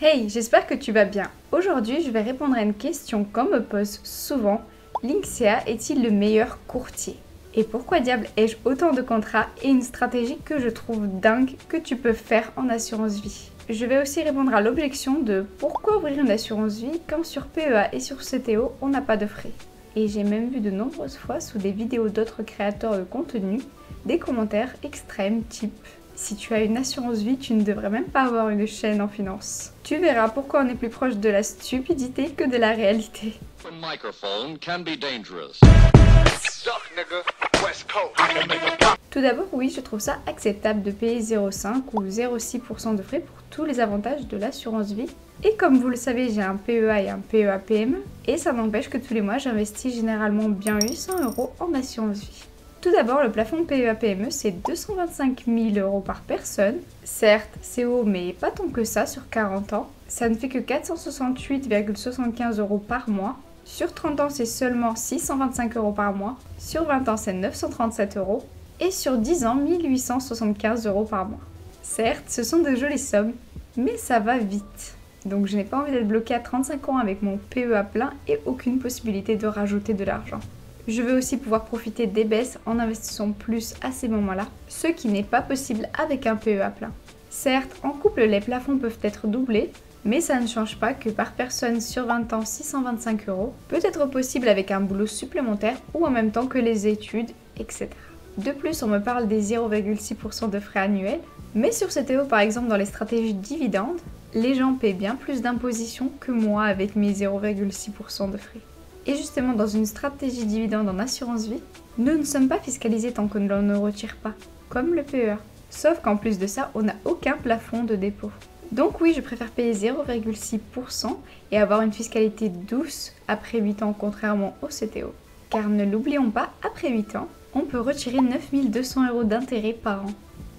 Hey, j'espère que tu vas bien. Aujourd'hui, je vais répondre à une question qu'on me pose souvent. Linksea est-il le meilleur courtier? Et pourquoi diable ai-je autant de contrats et une stratégie que je trouve dingue que tu peux faire en assurance vie? Je vais aussi répondre à l'objection de pourquoi ouvrir une assurance vie quand sur PEA et sur CTO, on n'a pas de frais. Et j'ai même vu de nombreuses fois sous des vidéos d'autres créateurs de contenu des commentaires extrêmes type si tu as une assurance vie, tu ne devrais même pas avoir une chaîne en finance. Tu verras pourquoi on est plus proche de la stupidité que de la réalité. Tout d'abord, oui, je trouve ça acceptable de payer 0,5 ou 0,6% de frais pour tous les avantages de l'assurance vie. Et comme vous le savez, j'ai un PEA et un PEA PME, et ça n'empêche que tous les mois, j'investis généralement bien 800 € en assurance vie. Tout d'abord, le plafond PEA-PME, c'est 225 000 € par personne. Certes, c'est haut, mais pas tant que ça sur 40 ans. Ça ne fait que 468,75 € par mois. Sur 30 ans, c'est seulement 625 € par mois. Sur 20 ans, c'est 937 €. Et sur 10 ans, 1875 € par mois. Certes, ce sont de jolies sommes, mais ça va vite. Donc je n'ai pas envie d'être bloquée à 35 ans avec mon PEA plein et aucune possibilité de rajouter de l'argent. Je veux aussi pouvoir profiter des baisses en investissant plus à ces moments-là, ce qui n'est pas possible avec un PEA plein. Certes, en couple, les plafonds peuvent être doublés, mais ça ne change pas que par personne sur 20 ans, 625 € peut être possible avec un boulot supplémentaire ou en même temps que les études, etc. De plus, on me parle des 0,6% de frais annuels, mais sur CTO par exemple dans les stratégies dividendes, les gens paient bien plus d'imposition que moi avec mes 0,6% de frais. Et justement, dans une stratégie dividende en assurance vie, nous ne sommes pas fiscalisés tant que l'on ne retire pas, comme le PEA. Sauf qu'en plus de ça, on n'a aucun plafond de dépôt. Donc oui, je préfère payer 0,6% et avoir une fiscalité douce après 8 ans, contrairement au CTO. Car ne l'oublions pas, après 8 ans, on peut retirer 9 200 € d'intérêt par an.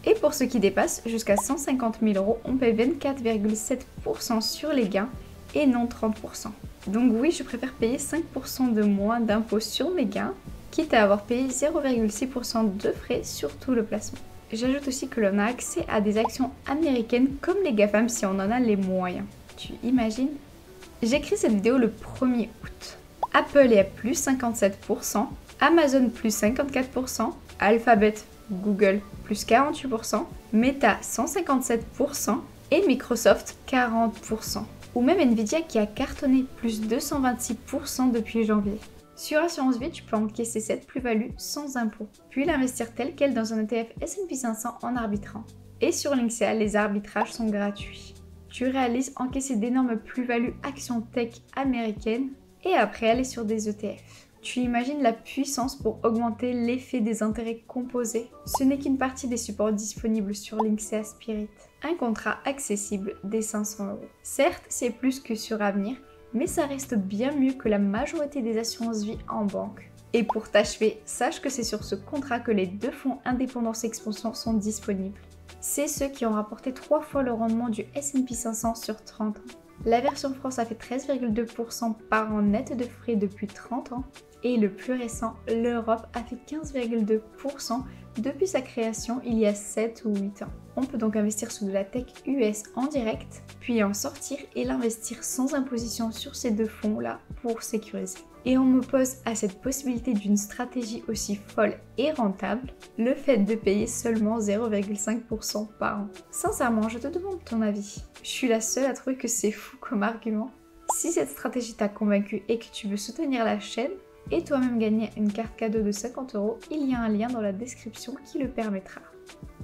Et pour ceux qui dépassent jusqu'à 150 000 €, on paie 24,7% sur les gains et non 30%. Donc oui, je préfère payer 5% de moins d'impôts sur mes gains, quitte à avoir payé 0,6% de frais sur tout le placement. J'ajoute aussi que l'on a accès à des actions américaines comme les GAFAM si on en a les moyens. Tu imagines? J'écris cette vidéo le 1er août. Apple est à plus 57%, Amazon plus 54%, Alphabet, Google plus 48%, Meta 157% et Microsoft 40%. Ou même Nvidia qui a cartonné plus 226% depuis janvier. Sur Assurance Vie, tu peux encaisser cette plus-value sans impôt, puis l'investir tel quel dans un ETF S&P 500 en arbitrant. Et sur Linksea, les arbitrages sont gratuits. Tu réalises encaisser d'énormes plus-values actions tech américaines et après aller sur des ETF. Tu imagines la puissance pour augmenter l'effet des intérêts composés? Ce n'est qu'une partie des supports disponibles sur Linksea Spirit. Un contrat accessible des 500 €. Certes, c'est plus que sur Avenir, mais ça reste bien mieux que la majorité des assurances vie en banque. Et pour t'achever, sache que c'est sur ce contrat que les 2 fonds Indépendance Expansion sont disponibles. C'est ceux qui ont rapporté 3 fois le rendement du S&P 500 sur 30 ans. La version France a fait 13,2% par an net de frais depuis 30 ans. Et le plus récent, l'Europe a fait 15,2% depuis sa création il y a 7 ou 8 ans. On peut donc investir sous de la tech US en direct, puis en sortir et l'investir sans imposition sur ces 2 fonds-là pour sécuriser. Et on m'oppose à cette possibilité d'une stratégie aussi folle et rentable, le fait de payer seulement 0,5% par an. Sincèrement, je te demande ton avis. Je suis la seule à trouver que c'est fou comme argument. Si cette stratégie t'a convaincu et que tu veux soutenir la chaîne, et toi-même gagner une carte cadeau de 50 €, il y a un lien dans la description qui le permettra.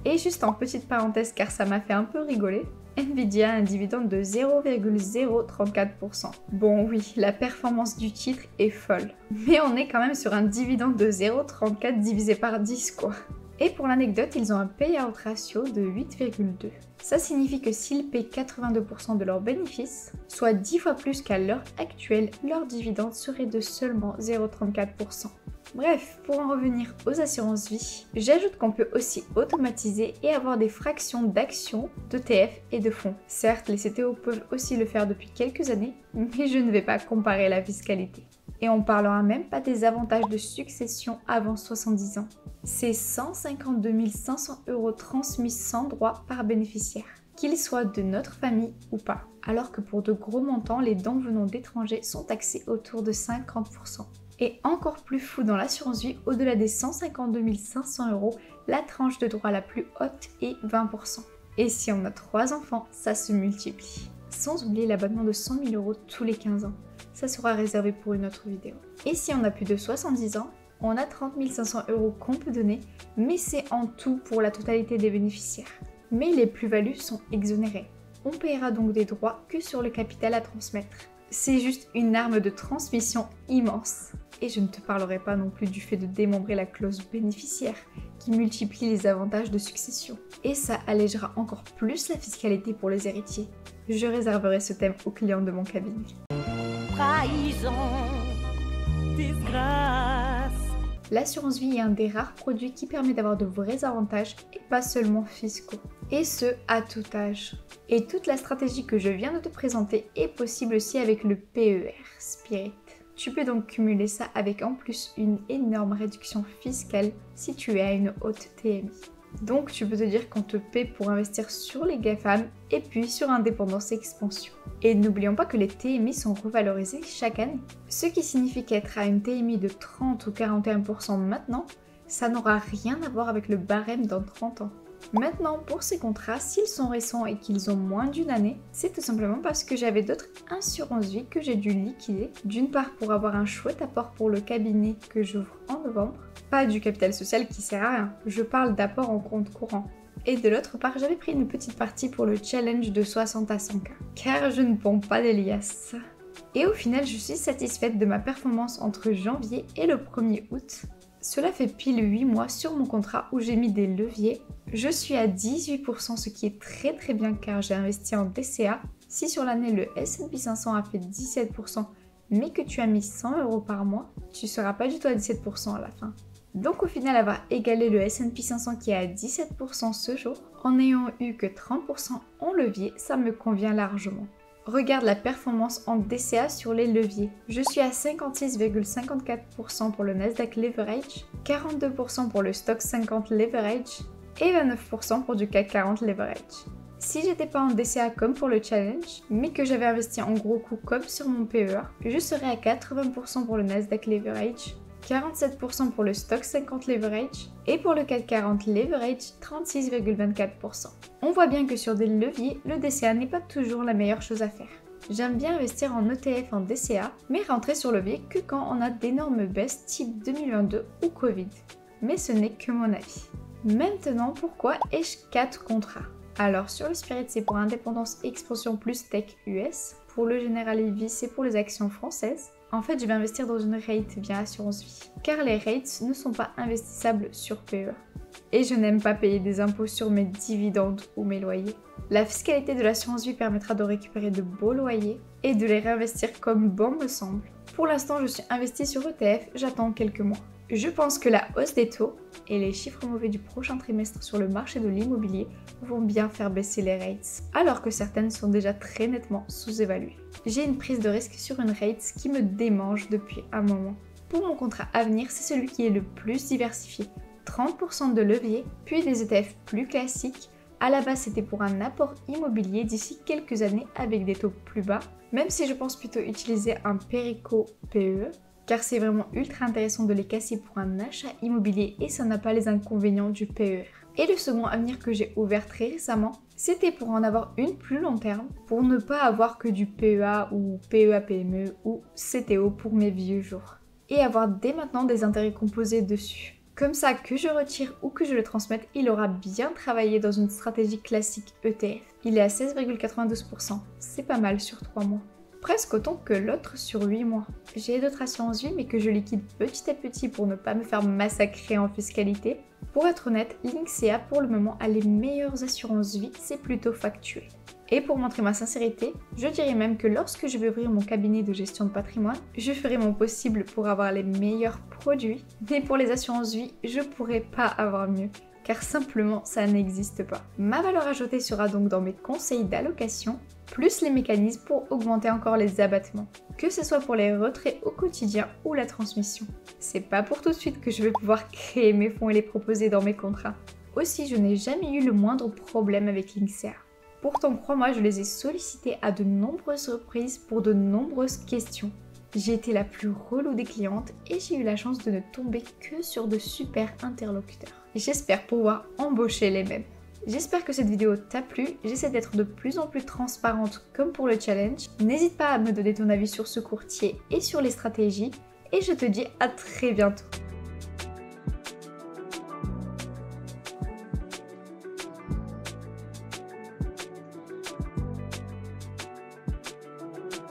Et juste en petite parenthèse car ça m'a fait un peu rigoler, Nvidia a un dividende de 0,034%. Bon oui, la performance du titre est folle, mais on est quand même sur un dividende de 0,34 divisé par 10 quoi. Et pour l'anecdote, ils ont un payout ratio de 8,2. Ça signifie que s'ils paient 82% de leurs bénéfices, soit 10 fois plus qu'à l'heure actuelle, leur dividende serait de seulement 0,34%. Bref, pour en revenir aux assurances vie, j'ajoute qu'on peut aussi automatiser et avoir des fractions d'actions, d'ETF et de fonds. Certes, les CTO peuvent aussi le faire depuis quelques années, mais je ne vais pas comparer la fiscalité. Et on parlera même pas des avantages de succession avant 70 ans. C'est 152 500 € transmis sans droit par bénéficiaire, qu'ils soient de notre famille ou pas. Alors que pour de gros montants, les dons venant d'étrangers sont taxés autour de 50%. Et encore plus fou dans l'assurance vie, au-delà des 152 500 €, la tranche de droit la plus haute est 20%. Et si on a 3 enfants, ça se multiplie. Sans oublier l'abonnement de 100 000 € tous les 15 ans. Ça sera réservé pour une autre vidéo. Et si on a plus de 70 ans, on a 30 500 € qu'on peut donner, mais c'est en tout pour la totalité des bénéficiaires. Mais les plus-values sont exonérées. On paiera donc des droits que sur le capital à transmettre. C'est juste une arme de transmission immense. Et je ne te parlerai pas non plus du fait de démembrer la clause bénéficiaire, qui multiplie les avantages de succession. Et ça allégera encore plus la fiscalité pour les héritiers. Je réserverai ce thème aux clients de mon cabinet. Trahison, disgrâce. L'assurance vie est un des rares produits qui permet d'avoir de vrais avantages et pas seulement fiscaux. Et ce, à tout âge. Et toute la stratégie que je viens de te présenter est possible aussi avec le PER, Spirit. Tu peux donc cumuler ça avec en plus une énorme réduction fiscale si tu es à une haute TMI. Donc tu peux te dire qu'on te paie pour investir sur les GAFAM et puis sur indépendance et expansion. Et n'oublions pas que les TMI sont revalorisés chaque année. Ce qui signifie qu'être à une TMI de 30 ou 41% maintenant, ça n'aura rien à voir avec le barème dans 30 ans. Maintenant, pour ces contrats, s'ils sont récents et qu'ils ont moins d'une année, c'est tout simplement parce que j'avais d'autres assurances vie que j'ai dû liquider. D'une part pour avoir un chouette apport pour le cabinet que j'ouvre en novembre, pas du capital social qui sert à rien, je parle d'apport en compte courant. Et de l'autre part, j'avais pris une petite partie pour le challenge de 60 à 100K, car je ne pompe pas des liasses. Et au final, je suis satisfaite de ma performance entre janvier et le 1er août. Cela fait pile 8 mois sur mon contrat où j'ai mis des leviers. Je suis à 18%, ce qui est très bien car j'ai investi en DCA. Si sur l'année le S&P 500 a fait 17%, mais que tu as mis 100 € par mois, tu ne seras pas du tout à 17% à la fin. Donc au final, avoir égalé le S&P 500 qui est à 17% ce jour, en n'ayant eu que 30% en levier, ça me convient largement. Regarde la performance en DCA sur les leviers. Je suis à 56,54% pour le Nasdaq Leverage, 42% pour le Stoxx 50 Leverage et 29% pour du CAC 40 Leverage. Si j'étais pas en DCA comme pour le challenge, mais que j'avais investi en gros coups comme sur mon PEA, je serais à 80% pour le Nasdaq Leverage, 47% pour le Stoxx 50 Leverage et pour le CAC 40 Leverage, 36,24%. On voit bien que sur des leviers, le DCA n'est pas toujours la meilleure chose à faire. J'aime bien investir en ETF en DCA, mais rentrer sur levier que quand on a d'énormes baisses type 2022 ou Covid. Mais ce n'est que mon avis. Maintenant, pourquoi ai-je 4 contrats? Alors sur le Spirit, c'est pour Indépendance Expansion plus Tech US. Pour le General EV, c'est pour les actions françaises. En fait, je vais investir dans une REIT via Assurance Vie, car les REITs ne sont pas investissables sur PEA. Et je n'aime pas payer des impôts sur mes dividendes ou mes loyers. La fiscalité de l'assurance vie permettra de récupérer de beaux loyers et de les réinvestir comme bon me semble. Pour l'instant, je suis investie sur ETF, j'attends quelques mois. Je pense que la hausse des taux et les chiffres mauvais du prochain trimestre sur le marché de l'immobilier vont bien faire baisser les rates, alors que certaines sont déjà très nettement sous-évaluées. J'ai une prise de risque sur une rate qui me démange depuis un moment. Pour mon contrat à venir, c'est celui qui est le plus diversifié. 30% de levier, puis des ETF plus classiques. À la base, c'était pour un apport immobilier d'ici quelques années avec des taux plus bas, même si je pense plutôt utiliser un Perico PE, car c'est vraiment ultra intéressant de les casser pour un achat immobilier et ça n'a pas les inconvénients du PER. Et le second à venir que j'ai ouvert très récemment, c'était pour en avoir une plus long terme, pour ne pas avoir que du PEA ou PEA-PME ou CTO pour mes vieux jours, et avoir dès maintenant des intérêts composés dessus. Comme ça, que je retire ou que je le transmette, il aura bien travaillé dans une stratégie classique ETF. Il est à 16,92%, c'est pas mal sur 3 mois. Presque autant que l'autre sur 8 mois. J'ai d'autres assurances vie mais que je liquide petit à petit pour ne pas me faire massacrer en fiscalité. Pour être honnête, Linksea pour le moment a les meilleures assurances vie, c'est plutôt factuel. Et pour montrer ma sincérité, je dirais même que lorsque je vais ouvrir mon cabinet de gestion de patrimoine, je ferai mon possible pour avoir les meilleurs produits. Mais pour les assurances vie, je pourrais pas avoir mieux, car simplement ça n'existe pas. Ma valeur ajoutée sera donc dans mes conseils d'allocation, plus les mécanismes pour augmenter encore les abattements, que ce soit pour les retraits au quotidien ou la transmission. C'est pas pour tout de suite que je vais pouvoir créer mes fonds et les proposer dans mes contrats. Aussi, je n'ai jamais eu le moindre problème avec Linksea. Pourtant, crois-moi, je les ai sollicités à de nombreuses reprises pour de nombreuses questions. J'ai été la plus relou des clientes et j'ai eu la chance de ne tomber que sur de super interlocuteurs. J'espère pouvoir embaucher les mêmes. J'espère que cette vidéo t'a plu, j'essaie d'être de plus en plus transparente comme pour le challenge. N'hésite pas à me donner ton avis sur ce courtier et sur les stratégies et je te dis à très bientôt.